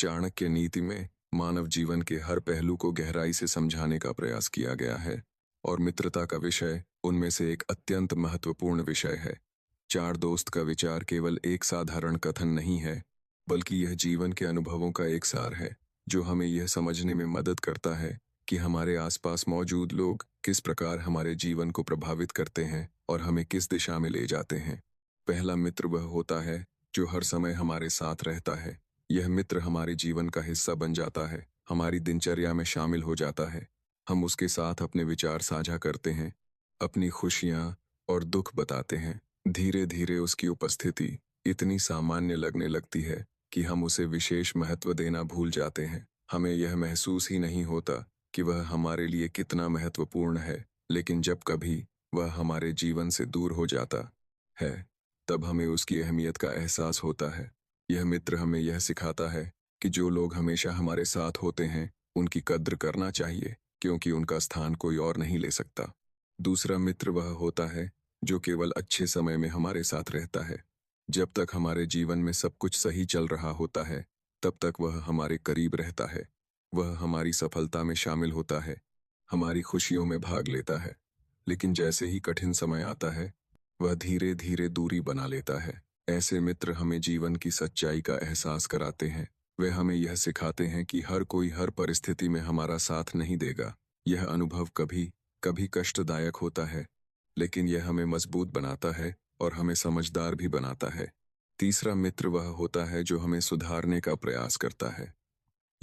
चाणक्य नीति में मानव जीवन के हर पहलू को गहराई से समझाने का प्रयास किया गया है और मित्रता का विषय उनमें से एक अत्यंत महत्वपूर्ण विषय है। चार दोस्त का विचार केवल एक साधारण कथन नहीं है, बल्कि यह जीवन के अनुभवों का एक सार है जो हमें यह समझने में मदद करता है कि हमारे आसपास मौजूद लोग किस प्रकार हमारे जीवन को प्रभावित करते हैं और हमें किस दिशा में ले जाते हैं। पहला मित्र वह होता है जो हर समय हमारे साथ रहता है। यह मित्र हमारे जीवन का हिस्सा बन जाता है, हमारी दिनचर्या में शामिल हो जाता है। हम उसके साथ अपने विचार साझा करते हैं, अपनी खुशियाँ और दुख बताते हैं। धीरे धीरे उसकी उपस्थिति इतनी सामान्य लगने लगती है कि हम उसे विशेष महत्व देना भूल जाते हैं। हमें यह महसूस ही नहीं होता कि वह हमारे लिए कितना महत्वपूर्ण है, लेकिन जब कभी वह हमारे जीवन से दूर हो जाता है, तब हमें उसकी अहमियत का एहसास होता है। यह मित्र हमें यह सिखाता है कि जो लोग हमेशा हमारे साथ होते हैं, उनकी कद्र करना चाहिए, क्योंकि उनका स्थान कोई और नहीं ले सकता। दूसरा मित्र वह होता है जो केवल अच्छे समय में हमारे साथ रहता है। जब तक हमारे जीवन में सब कुछ सही चल रहा होता है, तब तक वह हमारे करीब रहता है। वह हमारी सफलता में शामिल होता है, हमारी खुशियों में भाग लेता है। लेकिन जैसे ही कठिन समय आता है, वह धीरे धीरे दूरी बना लेता है। ऐसे मित्र हमें जीवन की सच्चाई का एहसास कराते हैं। वे हमें यह सिखाते हैं कि हर कोई हर परिस्थिति में हमारा साथ नहीं देगा। यह अनुभव कभी कभी कष्टदायक होता है, लेकिन यह हमें मजबूत बनाता है और हमें समझदार भी बनाता है। तीसरा मित्र वह होता है जो हमें सुधारने का प्रयास करता है।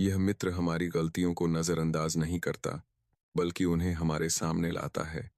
यह मित्र हमारी गलतियों को नज़रअंदाज नहीं करता, बल्कि उन्हें हमारे सामने लाता है।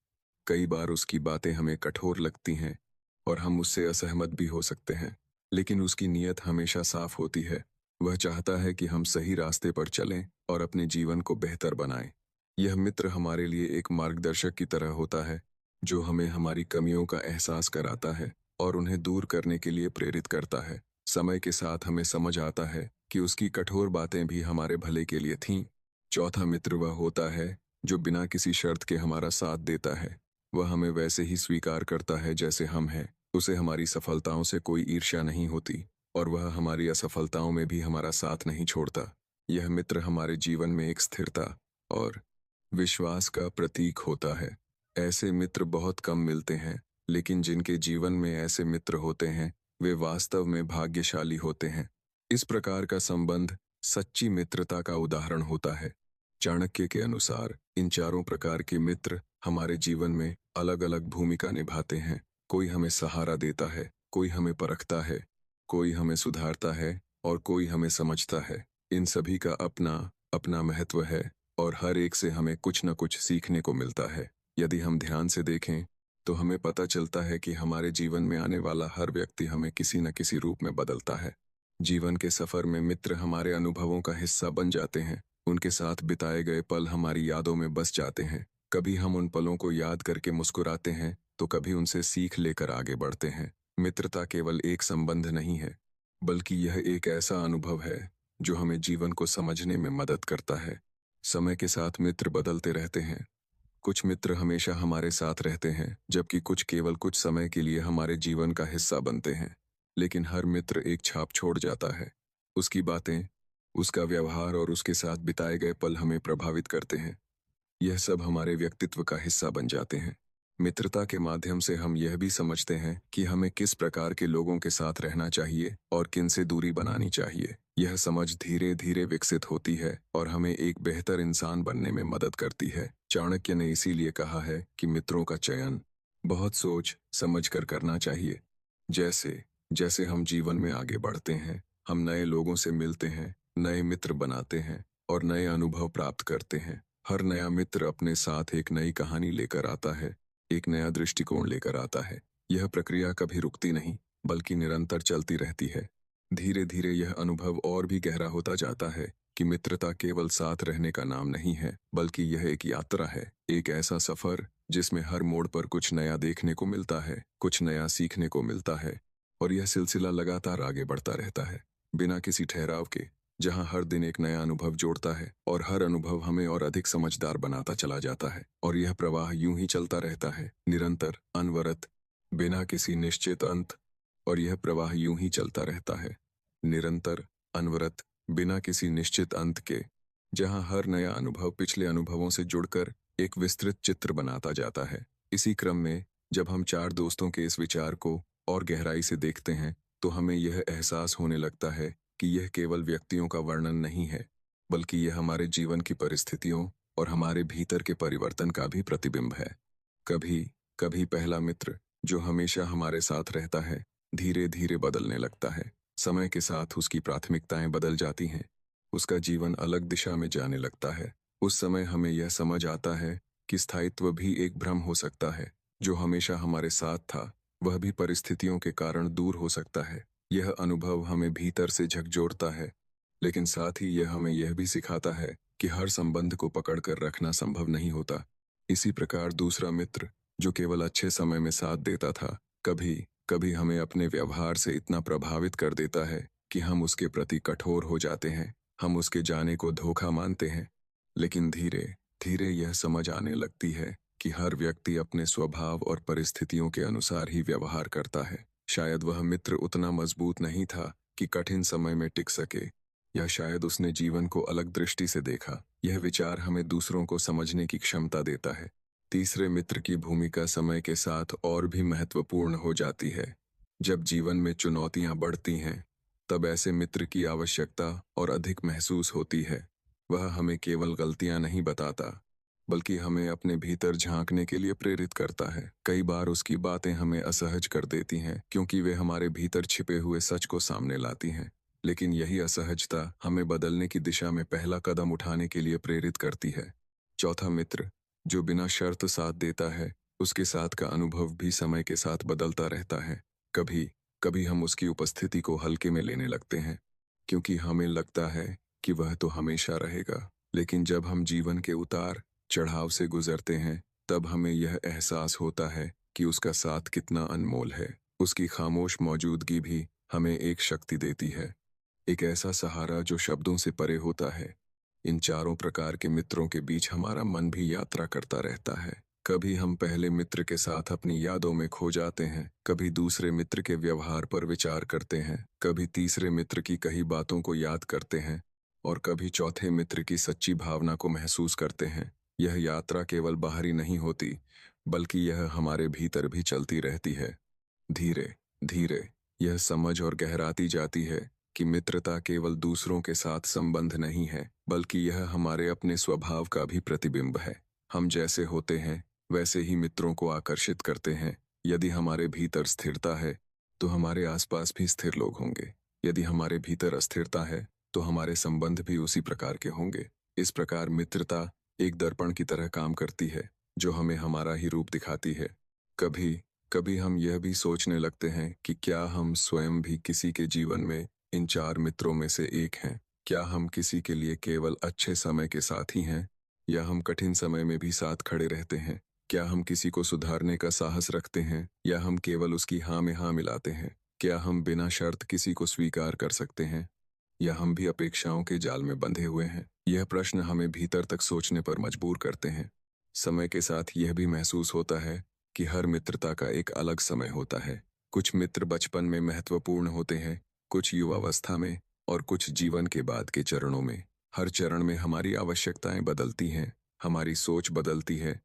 कई बार उसकी बातें हमें कठोर लगती हैं और हम उससे असहमत भी हो सकते हैं, लेकिन उसकी नीयत हमेशा साफ होती है। वह चाहता है कि हम सही रास्ते पर चलें और अपने जीवन को बेहतर बनाएं। यह मित्र हमारे लिए एक मार्गदर्शक की तरह होता है, जो हमें हमारी कमियों का एहसास कराता है और उन्हें दूर करने के लिए प्रेरित करता है। समय के साथ हमें समझ आता है कि उसकी कठोर बातें भी हमारे भले के लिए थीं। चौथा मित्र वह होता है जो बिना किसी शर्त के हमारा साथ देता है। वह हमें वैसे ही स्वीकार करता है जैसे हम हैं। उसे हमारी सफलताओं से कोई ईर्ष्या नहीं होती और वह हमारी असफलताओं में भी हमारा साथ नहीं छोड़ता। यह मित्र हमारे जीवन में एक स्थिरता और विश्वास का प्रतीक होता है। ऐसे मित्र बहुत कम मिलते हैं, लेकिन जिनके जीवन में ऐसे मित्र होते हैं, वे वास्तव में भाग्यशाली होते हैं। इस प्रकार का संबंध सच्ची मित्रता का उदाहरण होता है। चाणक्य के अनुसार इन चारों प्रकार के मित्र हमारे जीवन में अलग अलग भूमिका निभाते हैं। कोई हमें सहारा देता है, कोई हमें परखता है, कोई हमें सुधारता है और कोई हमें समझता है। इन सभी का अपना अपना महत्व है और हर एक से हमें कुछ न कुछ सीखने को मिलता है। यदि हम ध्यान से देखें तो हमें पता चलता है कि हमारे जीवन में आने वाला हर व्यक्ति हमें किसी न किसी रूप में बदलता है। जीवन के सफर में मित्र हमारे अनुभवों का हिस्सा बन जाते हैं। उनके साथ बिताए गए पल हमारी यादों में बस जाते हैं। कभी हम उन पलों को याद करके मुस्कुराते हैं, तो कभी उनसे सीख लेकर आगे बढ़ते हैं। मित्रता केवल एक संबंध नहीं है, बल्कि यह एक ऐसा अनुभव है जो हमें जीवन को समझने में मदद करता है। समय के साथ मित्र बदलते रहते हैं। कुछ मित्र हमेशा हमारे साथ रहते हैं, जबकि कुछ केवल कुछ समय के लिए हमारे जीवन का हिस्सा बनते हैं। लेकिन हर मित्र एक छाप छोड़ जाता है। उसकी बातें, उसका व्यवहार और उसके साथ बिताए गए पल हमें प्रभावित करते हैं। यह सब हमारे व्यक्तित्व का हिस्सा बन जाते हैं। मित्रता के माध्यम से हम यह भी समझते हैं कि हमें किस प्रकार के लोगों के साथ रहना चाहिए और किन से दूरी बनानी चाहिए। यह समझ धीरे धीरे विकसित होती है और हमें एक बेहतर इंसान बनने में मदद करती है। चाणक्य ने इसीलिए कहा है कि मित्रों का चयन बहुत सोच समझ कर करना चाहिए। जैसे जैसे हम जीवन में आगे बढ़ते हैं, हम नए लोगों से मिलते हैं, नए मित्र बनाते हैं और नए अनुभव प्राप्त करते हैं। हर नया मित्र अपने साथ एक नई कहानी लेकर आता है, एक नया दृष्टिकोण लेकर आता है। यह प्रक्रिया कभी रुकती नहीं, बल्कि निरंतर चलती रहती है। धीरे धीरे यह अनुभव और भी गहरा होता जाता है कि मित्रता केवल साथ रहने का नाम नहीं है, बल्कि यह एक यात्रा है, एक ऐसा सफर जिसमें हर मोड़ पर कुछ नया देखने को मिलता है, कुछ नया सीखने को मिलता है और यह सिलसिला लगातार आगे बढ़ता रहता है, बिना किसी ठहराव के, जहां हर दिन एक नया अनुभव जोड़ता है और हर अनुभव हमें और अधिक समझदार बनाता चला जाता है। और यह प्रवाह यूं ही चलता रहता है, निरंतर, अनवरत, बिना किसी निश्चित अंत। और यह प्रवाह यूं ही चलता रहता है, निरंतर, अनवरत, बिना किसी निश्चित अंत के, जहां हर नया अनुभव पिछले अनुभवों से जुड़कर एक विस्तृत चित्र बनाता जाता है। इसी क्रम में जब हम चार दोस्तों के इस विचार को और गहराई से देखते हैं, तो हमें यह एहसास होने लगता है कि यह केवल व्यक्तियों का वर्णन नहीं है, बल्कि यह हमारे जीवन की परिस्थितियों और हमारे भीतर के परिवर्तन का भी प्रतिबिंब है। कभी कभी पहला मित्र, जो हमेशा हमारे साथ रहता है, धीरे धीरे बदलने लगता है। समय के साथ उसकी प्राथमिकताएं बदल जाती हैं, उसका जीवन अलग दिशा में जाने लगता है। उस समय हमें यह समझ आता है कि स्थायित्व भी एक भ्रम हो सकता है। जो हमेशा हमारे साथ था, वह भी परिस्थितियों के कारण दूर हो सकता है। यह अनुभव हमें भीतर से झकझोरता है, लेकिन साथ ही यह हमें यह भी सिखाता है कि हर संबंध को पकड़कर रखना संभव नहीं होता। इसी प्रकार दूसरा मित्र, जो केवल अच्छे समय में साथ देता था, कभी कभी हमें अपने व्यवहार से इतना प्रभावित कर देता है कि हम उसके प्रति कठोर हो जाते हैं। हम उसके जाने को धोखा मानते हैं। लेकिन धीरे धीरे यह समझ आने लगती है कि हर व्यक्ति अपने स्वभाव और परिस्थितियों के अनुसार ही व्यवहार करता है। शायद वह मित्र उतना मजबूत नहीं था कि कठिन समय में टिक सके, या शायद उसने जीवन को अलग दृष्टि से देखा। यह विचार हमें दूसरों को समझने की क्षमता देता है। तीसरे मित्र की भूमिका समय के साथ और भी महत्वपूर्ण हो जाती है। जब जीवन में चुनौतियां बढ़ती हैं, तब ऐसे मित्र की आवश्यकता और अधिक महसूस होती है। वह हमें केवल गलतियां नहीं बताता, बल्कि हमें अपने भीतर झांकने के लिए प्रेरित करता है। कई बार उसकी बातें हमें असहज कर देती हैं, क्योंकि वे हमारे भीतर छिपे हुए सच को सामने लाती हैं। लेकिन यही असहजता हमें बदलने की दिशा में पहला कदम उठाने के लिए प्रेरित करती है। चौथा मित्र, जो बिना शर्त साथ देता है, उसके साथ का अनुभव भी समय के साथ बदलता रहता है। कभी कभी हम उसकी उपस्थिति को हल्के में लेने लगते हैं, क्योंकि हमें लगता है कि वह तो हमेशा रहेगा। लेकिन जब हम जीवन के उतार चढ़ाव से गुजरते हैं, तब हमें यह एहसास होता है कि उसका साथ कितना अनमोल है। उसकी खामोश मौजूदगी भी हमें एक शक्ति देती है, एक ऐसा सहारा जो शब्दों से परे होता है। इन चारों प्रकार के मित्रों के बीच हमारा मन भी यात्रा करता रहता है। कभी हम पहले मित्र के साथ अपनी यादों में खो जाते हैं, कभी दूसरे मित्र के व्यवहार पर विचार करते हैं, कभी तीसरे मित्र की कही बातों को याद करते हैं, और कभी चौथे मित्र की सच्ची भावना को महसूस करते हैं। यह यात्रा केवल बाहरी नहीं होती, बल्कि यह हमारे भीतर भी चलती रहती है। धीरे धीरे यह समझ और गहराती जाती है कि मित्रता केवल दूसरों के साथ संबंध नहीं है, बल्कि यह हमारे अपने स्वभाव का भी प्रतिबिंब है। हम जैसे होते हैं, वैसे ही मित्रों को आकर्षित करते हैं। यदि हमारे भीतर स्थिरता है, तो हमारे आसपास भी स्थिर लोग होंगे। यदि हमारे भीतर अस्थिरता है, तो हमारे संबंध भी उसी प्रकार के होंगे। इस प्रकार मित्रता एक दर्पण की तरह काम करती है, जो हमें हमारा ही रूप दिखाती है। कभी कभी हम यह भी सोचने लगते हैं कि क्या हम स्वयं भी किसी के जीवन में इन चार मित्रों में से एक हैं? क्या हम किसी के लिए केवल अच्छे समय के साथ ही हैं, या हम कठिन समय में भी साथ खड़े रहते हैं? क्या हम किसी को सुधारने का साहस रखते हैं, या हम केवल उसकी हाँ में हाँ मिलाते हैं? क्या हम बिना शर्त किसी को स्वीकार कर सकते हैं, या हम भी अपेक्षाओं के जाल में बंधे हुए हैं? यह प्रश्न हमें भीतर तक सोचने पर मजबूर करते हैं। समय के साथ यह भी महसूस होता है कि हर मित्रता का एक अलग समय होता है। कुछ मित्र बचपन में महत्वपूर्ण होते हैं, कुछ युवावस्था में, और कुछ जीवन के बाद के चरणों में। हर चरण में हमारी आवश्यकताएं बदलती हैं, हमारी सोच बदलती है,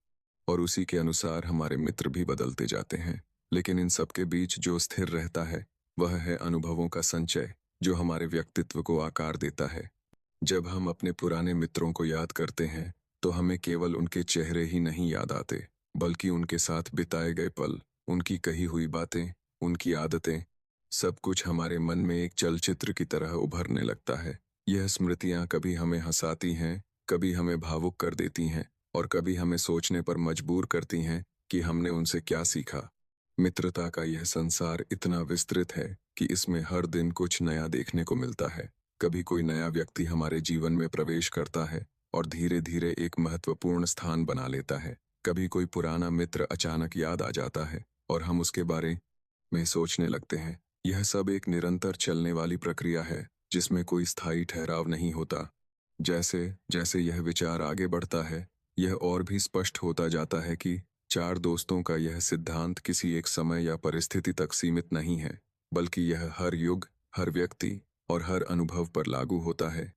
और उसी के अनुसार हमारे मित्र भी बदलते जाते हैं। लेकिन इन सबके बीच जो स्थिर रहता है, वह है अनुभवों का संचय, जो हमारे व्यक्तित्व को आकार देता है। जब हम अपने पुराने मित्रों को याद करते हैं, तो हमें केवल उनके चेहरे ही नहीं याद आते, बल्कि उनके साथ बिताए गए पल, उनकी कही हुई बातें, उनकी आदतें, सब कुछ हमारे मन में एक चलचित्र की तरह उभरने लगता है। यह स्मृतियां कभी हमें हंसाती हैं, कभी हमें भावुक कर देती हैं, और कभी हमें सोचने पर मजबूर करती हैं कि हमने उनसे क्या सीखा। मित्रता का यह संसार इतना विस्तृत है कि इसमें हर दिन कुछ नया देखने को मिलता है। कभी कोई नया व्यक्ति हमारे जीवन में प्रवेश करता है और धीरे धीरे एक महत्वपूर्ण स्थान बना लेता है। कभी कोई पुराना मित्र अचानक याद आ जाता है और हम उसके बारे में सोचने लगते हैं। यह सब एक निरंतर चलने वाली प्रक्रिया है, जिसमें कोई स्थायी ठहराव नहीं होता। जैसे जैसे यह विचार आगे बढ़ता है, यह और भी स्पष्ट होता जाता है कि चार दोस्तों का यह सिद्धांत किसी एक समय या परिस्थिति तक सीमित नहीं है, बल्कि यह हर युग, हर व्यक्ति और हर अनुभव पर लागू होता है।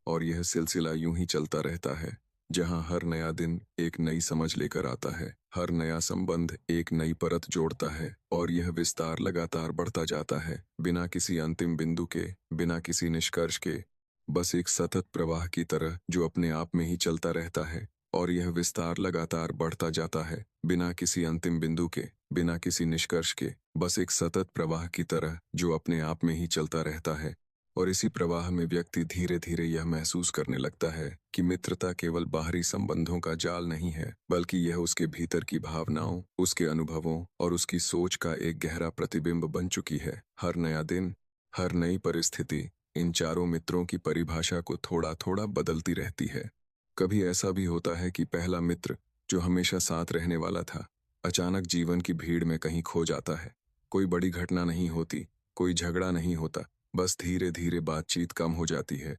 और यह सिलसिला यूं ही चलता रहता है, जहां हर नया दिन एक नई समझ लेकर आता है, हर नया संबंध एक नई परत जोड़ता है, और यह विस्तार लगातार बढ़ता जाता है, बिना किसी अंतिम बिंदु के, बिना किसी निष्कर्ष के, बस एक सतत प्रवाह की तरह जो अपने आप में ही चलता रहता है। और यह विस्तार लगातार बढ़ता जाता है, बिना किसी अंतिम बिंदु के, बिना किसी निष्कर्ष के, बस एक सतत प्रवाह की तरह जो अपने आप में ही चलता रहता है। और इसी प्रवाह में व्यक्ति धीरे धीरे यह महसूस करने लगता है कि मित्रता केवल बाहरी संबंधों का जाल नहीं है, बल्कि यह उसके भीतर की भावनाओं, उसके अनुभवों और उसकी सोच का एक गहरा प्रतिबिंब बन चुकी है। हर नया दिन, हर नई परिस्थिति इन चारों मित्रों की परिभाषा को थोड़ा थोड़ा बदलती रहती है। कभी ऐसा भी होता है कि पहला मित्र, जो हमेशा साथ रहने वाला था, अचानक जीवन की भीड़ में कहीं खो जाता है। कोई बड़ी घटना नहीं होती, कोई झगड़ा नहीं होता, बस धीरे धीरे बातचीत कम हो जाती है,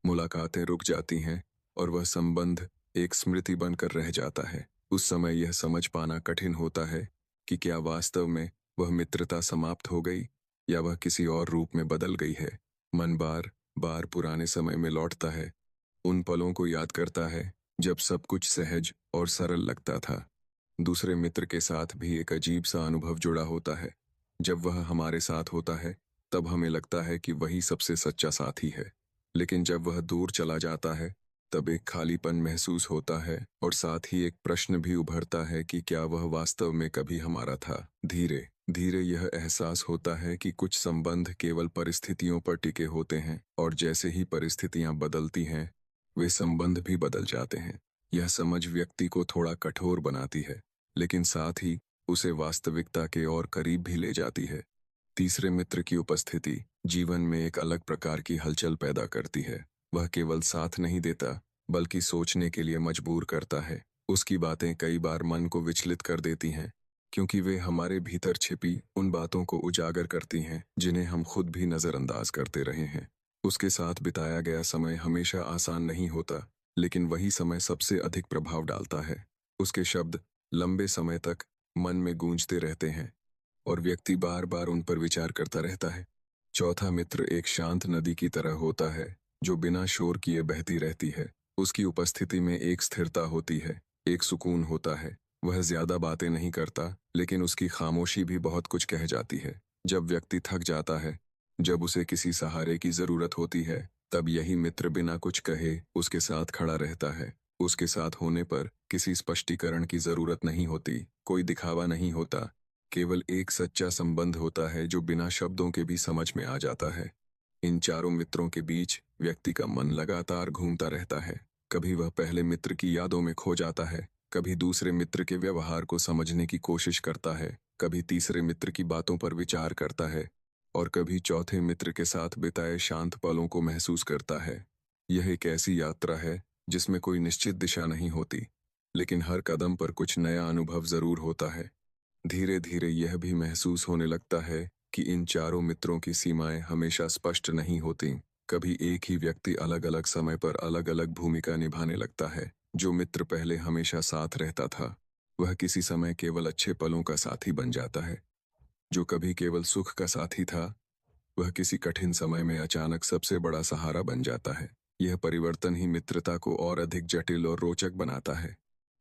मुलाकातें रुक जाती हैं, और वह संबंध एक स्मृति बनकर रह जाता है। उस समय यह समझ पाना कठिन होता है कि क्या वास्तव में वह मित्रता समाप्त हो गई, या वह किसी और रूप में बदल गई है। मन बार बार पुराने समय में लौटता है, उन पलों को याद करता है जब सब कुछ सहज और सरल लगता था। दूसरे मित्र के साथ भी एक अजीब सा अनुभव जुड़ा होता है। जब वह हमारे साथ होता है, तब हमें लगता है कि वही सबसे सच्चा साथी है। लेकिन जब वह दूर चला जाता है, तब एक खालीपन महसूस होता है, और साथ ही एक प्रश्न भी उभरता है कि क्या वह वास्तव में कभी हमारा था। धीरे धीरे यह एहसास होता है कि कुछ संबंध केवल परिस्थितियों पर टिके होते हैं, और जैसे ही परिस्थितियां बदलती हैं, वे संबंध भी बदल जाते हैं। यह समझ व्यक्ति को थोड़ा कठोर बनाती है, लेकिन साथ ही उसे वास्तविकता के और करीब भी ले जाती है। तीसरे मित्र की उपस्थिति जीवन में एक अलग प्रकार की हलचल पैदा करती है। वह केवल साथ नहीं देता, बल्कि सोचने के लिए मजबूर करता है। उसकी बातें कई बार मन को विचलित कर देती हैं, क्योंकि वे हमारे भीतर छिपी उन बातों को उजागर करती हैं जिन्हें हम खुद भी नज़रअंदाज करते रहे हैं। उसके साथ बिताया गया समय हमेशा आसान नहीं होता, लेकिन वही समय सबसे अधिक प्रभाव डालता है। उसके शब्द लंबे समय तक मन में गूंजते रहते हैं, और व्यक्ति बार बार उन पर विचार करता रहता है। चौथा मित्र एक शांत नदी की तरह होता है, जो बिना शोर किए बहती रहती है। उसकी उपस्थिति में एक स्थिरता होती है, एक सुकून होता है। वह ज्यादा बातें नहीं करता, लेकिन उसकी खामोशी भी बहुत कुछ कह जाती है। जब व्यक्ति थक जाता है, जब उसे किसी सहारे की जरूरत होती है, तब यही मित्र बिना कुछ कहे उसके साथ खड़ा रहता है। उसके साथ होने पर किसी स्पष्टीकरण की जरूरत नहीं होती, कोई दिखावा नहीं होता, केवल एक सच्चा संबंध होता है जो बिना शब्दों के भी समझ में आ जाता है। इन चारों मित्रों के बीच व्यक्ति का मन लगातार घूमता रहता है। कभी वह पहले मित्र की यादों में खो जाता है, कभी दूसरे मित्र के व्यवहार को समझने की कोशिश करता है, कभी तीसरे मित्र की बातों पर विचार करता है, और कभी चौथे मित्र के साथ बिताए शांत पलों को महसूस करता है। यह एक ऐसी यात्रा है जिसमें कोई निश्चित दिशा नहीं होती, लेकिन हर कदम पर कुछ नया अनुभव जरूर होता है। धीरे धीरे यह भी महसूस होने लगता है कि इन चारों मित्रों की सीमाएं हमेशा स्पष्ट नहीं होती। कभी एक ही व्यक्ति अलग अलग समय पर अलग अलग भूमिका निभाने लगता है। जो मित्र पहले हमेशा साथ रहता था, वह किसी समय केवल अच्छे पलों का साथी बन जाता है। जो कभी केवल सुख का साथी था, वह किसी कठिन समय में अचानक सबसे बड़ा सहारा बन जाता है। यह परिवर्तन ही मित्रता को और अधिक जटिल और रोचक बनाता है।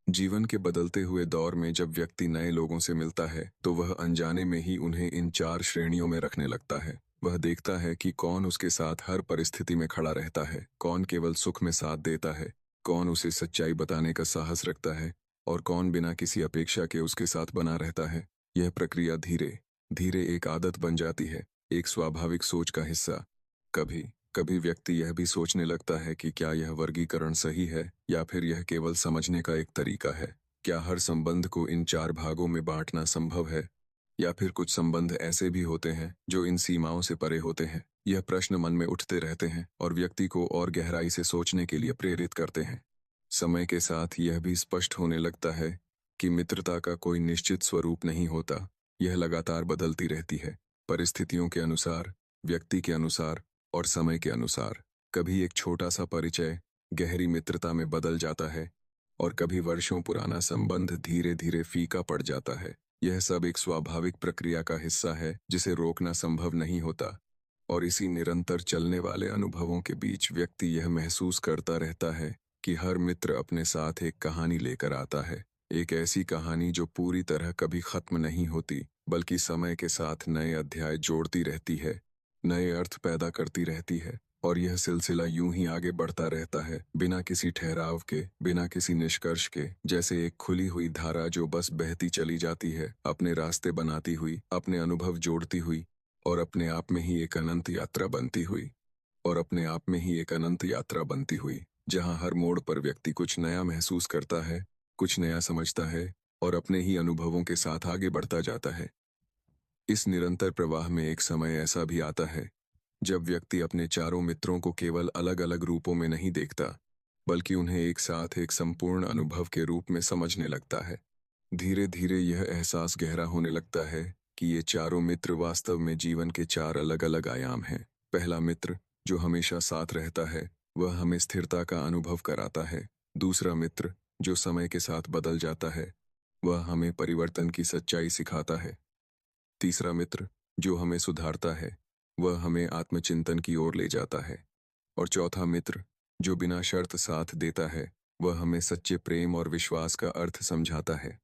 जीवन के बदलते हुए दौर में जब व्यक्ति नए लोगों से मिलता है, तो वह अनजाने में ही उन्हें इन चार श्रेणियों में रखने लगता है। वह देखता है कि कौन उसके साथ हर परिस्थिति में खड़ा रहता है, कौन केवल सुख में साथ देता है, कौन उसे सच्चाई बताने का साहस रखता है, और कौन बिना किसी अपेक्षा के उसके साथ बना रहता है। यह प्रक्रिया धीरे धीरे एक आदत बन जाती है, एक स्वाभाविक सोच का हिस्सा। कभी कभी व्यक्ति यह भी सोचने लगता है कि क्या यह वर्गीकरण सही है, या फिर यह केवल समझने का एक तरीका है। क्या हर संबंध को इन चार भागों में बांटना संभव है, या फिर कुछ संबंध ऐसे भी होते हैं जो इन सीमाओं से परे होते हैं। यह प्रश्न मन में उठते रहते हैं और व्यक्ति को और गहराई से सोचने के लिए प्रेरित करते हैं। समय के साथ यह भी स्पष्ट होने लगता है कि मित्रता का कोई निश्चित स्वरूप नहीं होता। यह लगातार बदलती रहती है, परिस्थितियों के अनुसार, व्यक्ति के अनुसार और समय के अनुसार। कभी एक छोटा सा परिचय गहरी मित्रता में बदल जाता है, और कभी वर्षों पुराना संबंध धीरे धीरे फीका पड़ जाता है। यह सब एक स्वाभाविक प्रक्रिया का हिस्सा है जिसे रोकना संभव नहीं होता। और इसी निरंतर चलने वाले अनुभवों के बीच व्यक्ति यह महसूस करता रहता है कि हर मित्र अपने साथ एक कहानी लेकर आता है। एक ऐसी कहानी जो पूरी तरह कभी खत्म नहीं होती, बल्कि समय के साथ नए अध्याय जोड़ती रहती है, नए अर्थ पैदा करती रहती है। और यह सिलसिला यूं ही आगे बढ़ता रहता है, बिना किसी ठहराव के, बिना किसी निष्कर्ष के, जैसे एक खुली हुई धारा जो बस बहती चली जाती है, अपने रास्ते बनाती हुई, अपने अनुभव जोड़ती हुई, और अपने आप में ही एक अनंत यात्रा बनती हुई और अपने आप में ही एक अनंत यात्रा बनती हुई, जहां हर मोड़ पर व्यक्ति कुछ नया महसूस करता है, कुछ नया समझता है और अपने ही अनुभवों के साथ आगे बढ़ता जाता है। इस निरंतर प्रवाह में एक समय ऐसा भी आता है जब व्यक्ति अपने चारों मित्रों को केवल अलग-अलग रूपों में नहीं देखता, बल्कि उन्हें एक साथ एक संपूर्ण अनुभव के रूप में समझने लगता है। धीरे-धीरे यह एहसास गहरा होने लगता है कि ये चारों मित्र वास्तव में जीवन के चार अलग-अलग आयाम हैं। पहला मित्र, जो हमेशा साथ रहता है, वह हमें स्थिरता का अनुभव कराता है। दूसरा मित्र, जो समय के साथ बदल जाता है, वह हमें परिवर्तन की सच्चाई सिखाता है। तीसरा मित्र, जो हमें सुधारता है, वह हमें आत्मचिंतन की ओर ले जाता है। और चौथा मित्र, जो बिना शर्त साथ देता है, वह हमें सच्चे प्रेम और विश्वास का अर्थ समझाता है।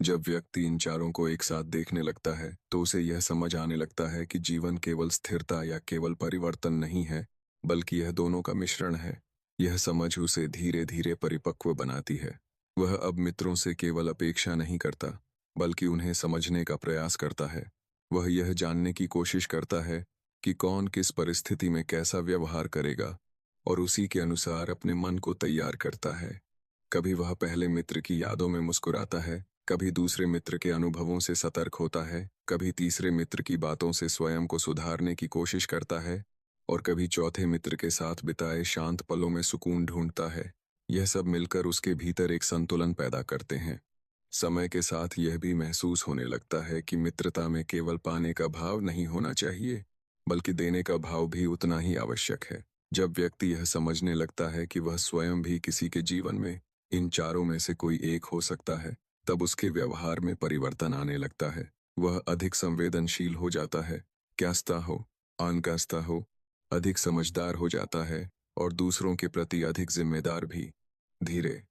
जब व्यक्ति इन चारों को एक साथ देखने लगता है, तो उसे यह समझ आने लगता है कि जीवन केवल स्थिरता या केवल परिवर्तन नहीं है, बल्कि यह दोनों का मिश्रण है। यह समझ उसे धीरे-धीरे परिपक्व बनाती है। वह अब मित्रों से केवल अपेक्षा नहीं करता, बल्कि उन्हें समझने का प्रयास करता है। वह यह जानने की कोशिश करता है कि कौन किस परिस्थिति में कैसा व्यवहार करेगा, और उसी के अनुसार अपने मन को तैयार करता है। कभी वह पहले मित्र की यादों में मुस्कुराता है, कभी दूसरे मित्र के अनुभवों से सतर्क होता है, कभी तीसरे मित्र की बातों से स्वयं को सुधारने की कोशिश करता है, और कभी चौथे मित्र के साथ बिताए शांत पलों में सुकून ढूंढता है। यह सब मिलकर उसके भीतर एक संतुलन पैदा करते हैं। समय के साथ यह भी महसूस होने लगता है कि मित्रता में केवल पाने का भाव नहीं होना चाहिए, बल्कि देने का भाव भी उतना ही आवश्यक है। जब व्यक्ति यह समझने लगता है कि वह स्वयं भी किसी के जीवन में इन चारों में से कोई एक हो सकता है, तब उसके व्यवहार में परिवर्तन आने लगता है। वह अधिक संवेदनशील हो जाता है, क्यास्ता हो, अनकास्ता हो, अधिक समझदार हो जाता है और दूसरों के प्रति अधिक जिम्मेदार भी। धीरे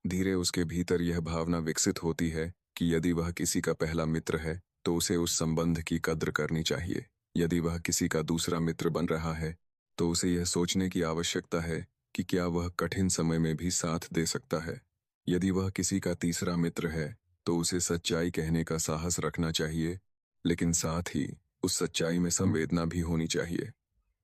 धीरे उसके भीतर यह भावना विकसित होती है कि यदि वह किसी का पहला मित्र है, तो उसे उस संबंध की कद्र करनी चाहिए। यदि वह किसी का दूसरा मित्र बन रहा है, तो उसे यह सोचने की आवश्यकता है कि क्या वह कठिन समय में भी साथ दे सकता है। यदि वह किसी का तीसरा मित्र है, तो उसे सच्चाई कहने का साहस रखना चाहिए, लेकिन साथ ही उस सच्चाई में संवेदना भी होनी चाहिए।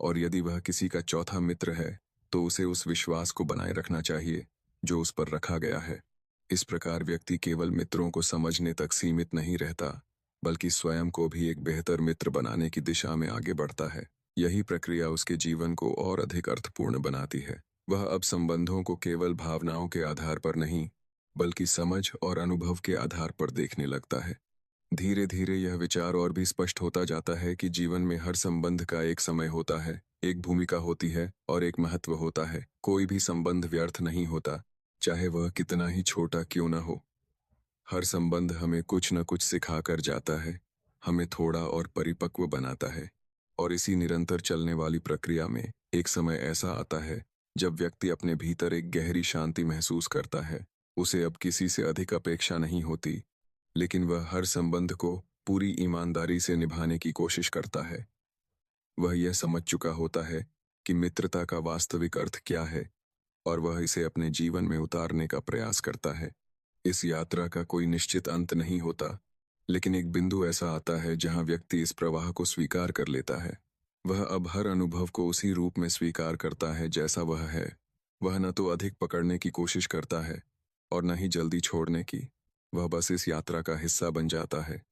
और यदि वह किसी का चौथा मित्र है, तो उसे उस विश्वास को बनाए रखना चाहिए जो उस पर रखा गया है। इस प्रकार व्यक्ति केवल मित्रों को समझने तक सीमित नहीं रहता, बल्कि स्वयं को भी एक बेहतर मित्र बनाने की दिशा में आगे बढ़ता है। यही प्रक्रिया उसके जीवन को और अधिक अर्थपूर्ण बनाती है। वह अब संबंधों को केवल भावनाओं के आधार पर नहीं, बल्कि समझ और अनुभव के आधार पर देखने लगता है। धीरे धीरे यह विचार और भी स्पष्ट होता जाता है कि जीवन में हर संबंध का एक समय होता है, एक भूमिका होती है और एक महत्व होता है। कोई भी संबंध व्यर्थ नहीं होता, चाहे वह कितना ही छोटा क्यों न हो। हर संबंध हमें कुछ न कुछ सिखा कर जाता है, हमें थोड़ा और परिपक्व बनाता है। और इसी निरंतर चलने वाली प्रक्रिया में एक समय ऐसा आता है जब व्यक्ति अपने भीतर एक गहरी शांति महसूस करता है। उसे अब किसी से अधिक अपेक्षा नहीं होती, लेकिन वह हर संबंध को पूरी ईमानदारी से निभाने की कोशिश करता है। वह यह समझ चुका होता है कि मित्रता का वास्तविक अर्थ क्या है, और वह इसे अपने जीवन में उतारने का प्रयास करता है। इस यात्रा का कोई निश्चित अंत नहीं होता, लेकिन एक बिंदु ऐसा आता है जहां व्यक्ति इस प्रवाह को स्वीकार कर लेता है। वह अब हर अनुभव को उसी रूप में स्वीकार करता है जैसा वह है। वह न तो अधिक पकड़ने की कोशिश करता है और न ही जल्दी छोड़ने की। वह बस इस यात्रा का हिस्सा बन जाता है,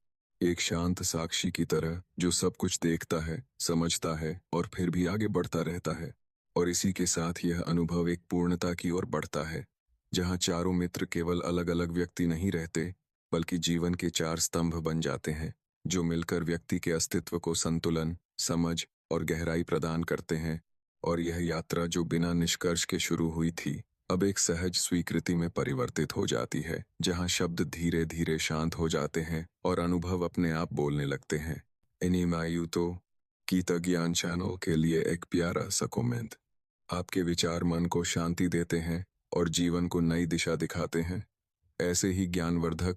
एक शांत साक्षी की तरह जो सब कुछ देखता है, समझता है और फिर भी आगे बढ़ता रहता है। और इसी के साथ यह अनुभव एक पूर्णता की ओर बढ़ता है, जहां चारों मित्र केवल अलग-अलग व्यक्ति नहीं रहते, बल्कि जीवन के चार स्तंभ बन जाते हैं, जो मिलकर व्यक्ति के अस्तित्व को संतुलन, समझ और गहराई प्रदान करते हैं। और यह यात्रा जो बिना निष्कर्ष के शुरू हुई थी, अब एक सहज स्वीकृति में परिवर्तित हो जाती है, जहां शब्द धीरे धीरे शांत हो जाते हैं और अनुभव अपने आप बोलने लगते हैं। इनिमायुतो गीता ज्ञान चैनल के लिए एक प्यारा सा कमेंट। आपके विचार मन को शांति देते हैं और जीवन को नई दिशा दिखाते हैं। ऐसे ही ज्ञानवर्धक